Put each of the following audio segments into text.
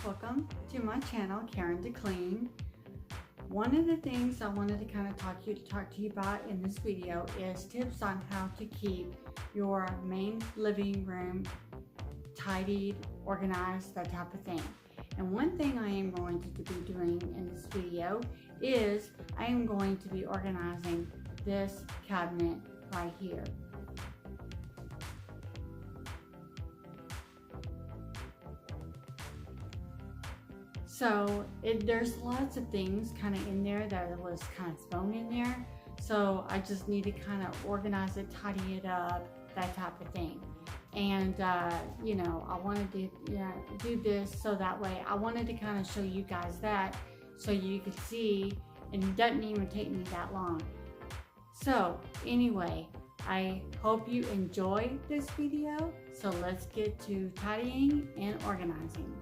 welcome to my channel, Karen to Clean. One of the things I wanted to kind of talk to you about in this video is tips on how to keep your main living room tidied, organized, that type of thing. And one thing I am going to be doing in this video is I am going to be organizing this cabinet right here. So there's lots of things kind of in there that was kind of thrown in there. So I just need to kind of organize it, tidy it up, that type of thing. And you know, I wanted to do this so that way I wanted to kind of show you guys that so you could see, and it doesn't even take me that long. So anyway, I hope you enjoy this video. So let's get to tidying and organizing.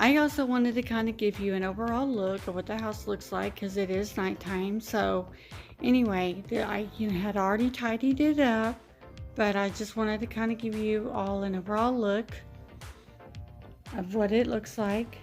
I also wanted to kind of give you an overall look of what the house looks like because it is nighttime. So anyway, I had already tidied it up, but I just wanted to kind of give you all an overall look of what it looks like.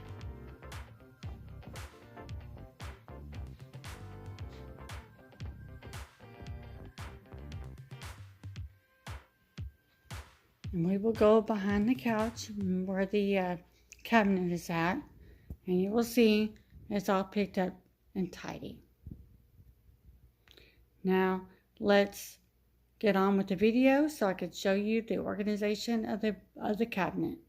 And we will go behind the couch where the cabinet is at, and you will see it's all picked up and tidy. Now let's get on with the video so I could show you the organization of the cabinet.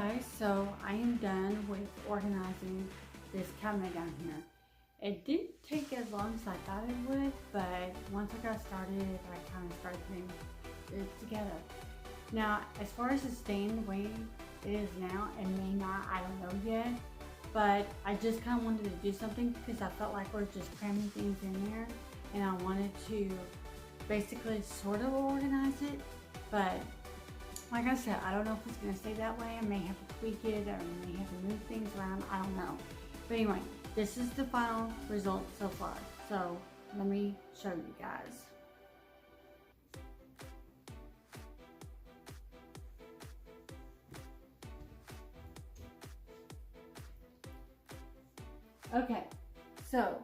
guys, so I am done with organizing this cabinet down here. It didn't take as long as I thought it would, but once I got started, I kind of started putting it together. Now, as far as it staying the way it is now, it may not, I don't know yet, but I just kind of wanted to do something because I felt like we're just cramming things in there, and I wanted to basically sort of organize it, but like I said, I don't know if it's going to stay that way. I may have to tweak it, or I may have to move things around. I don't know. But anyway, this is the final result so far. So let me show you guys. Okay, so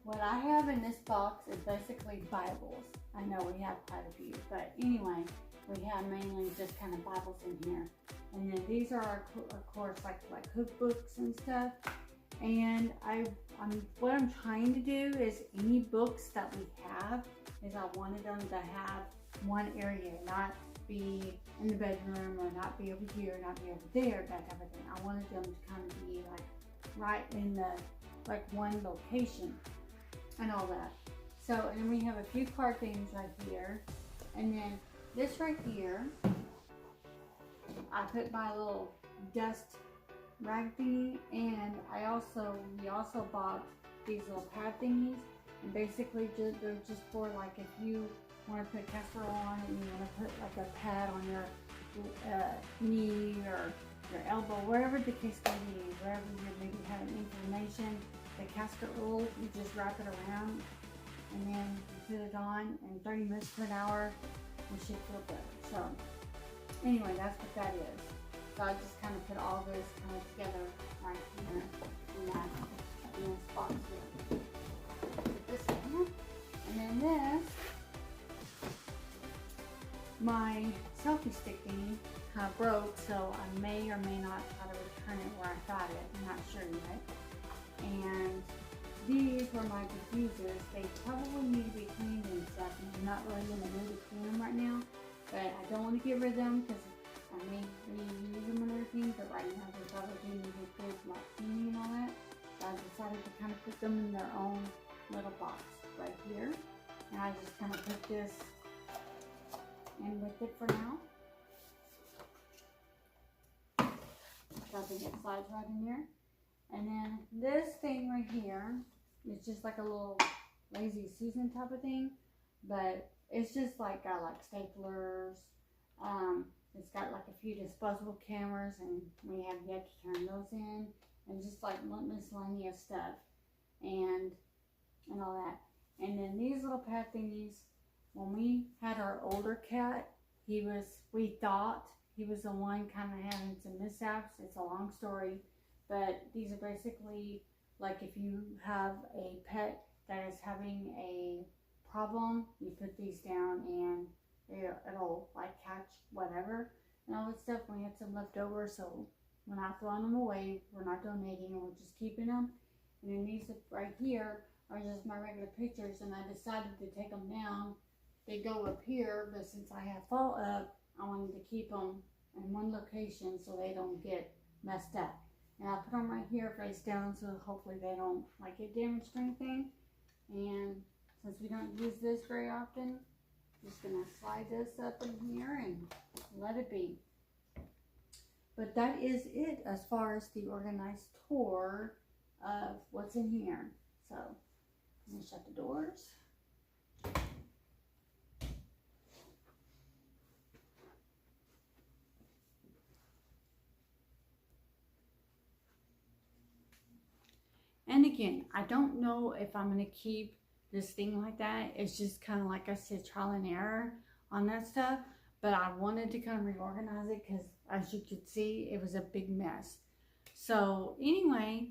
what I have in this box is basically Bibles. I know we have quite a few, but anyway, we have mainly just kind of Bibles in here. And then these are, of course, like cookbooks and stuff. And what I'm trying to do is any books that we have, is I wanted them to have one area, not be in the bedroom or not be over here, not be over there, that type of thing. I wanted them to kind of be like right in the, like one location and all that. So, and we have a few card things right here. And then this right here, I put my little dust rag thingy, and we also bought these little pad thingies, and basically they're just for like if you want to put casserole on it and you want to put like a pad on your knee or your elbow, wherever the case may be, wherever you maybe have an inflammation, the casket roll, you just wrap it around and then you put it on, and 30 minutes to an hour, you should feel better. So anyway, that's what that is. So I just kind of put all this kind of together right here in this box here. Put this in here. And then this, my selfie stick thingy kind of broke, so I may or may not try to return it where I got it. I'm not sure yet. And these were my diffusers. They probably need to be cleaned and stuff, and I'm not really in the mood to clean them right now. But I don't want to get rid of them because I may reuse them and everything, but right now they probably do need a good like cleaning and all that. So I decided to kind of put them in their own little box right here. And I just kind of put this in with it for now. So I think it slides right in there. And then this thing right here is just like a little lazy Susan type of thing, but it's just like got like staplers. It's got like a few disposable cameras, and we have yet to turn those in, and just like miscellaneous stuff and all that. And then these little pad thingies, when we had our older cat, we thought he was the one kind of having some mishaps. It's a long story, but these are basically like if you have a pet that is having a problem, you put these down and it'll like catch whatever and all that stuff. We had some left over, so we're not throwing them away, we're not donating, we're just keeping them. And then these right here are just my regular pictures, and I decided to take them down. They go up here, but since I have fall up, I wanted to keep them in one location so they don't get messed up. And I put them right here face down, so hopefully they don't like get damaged or anything. And since we don't use this very often, just gonna slide this up in here and let it be. But that is it as far as the organized tour of what's in here. So I'm gonna shut the doors. And again, I don't know if I'm gonna keep this thing like that. It's just kind of like I said, trial and error on that stuff. But I wanted to kind of reorganize it because, as you could see, it was a big mess. So anyway,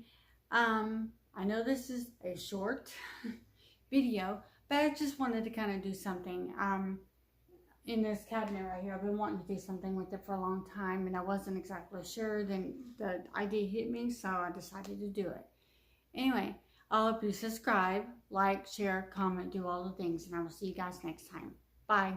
I know this is a short video, but I just wanted to kind of do something in this cabinet right here. I've been wanting to do something with it for a long time, and I wasn't exactly sure. Then the idea hit me, so I decided to do it. Anyway, I hope you subscribe, like, share, comment, do all the things, and I will see you guys next time. Bye.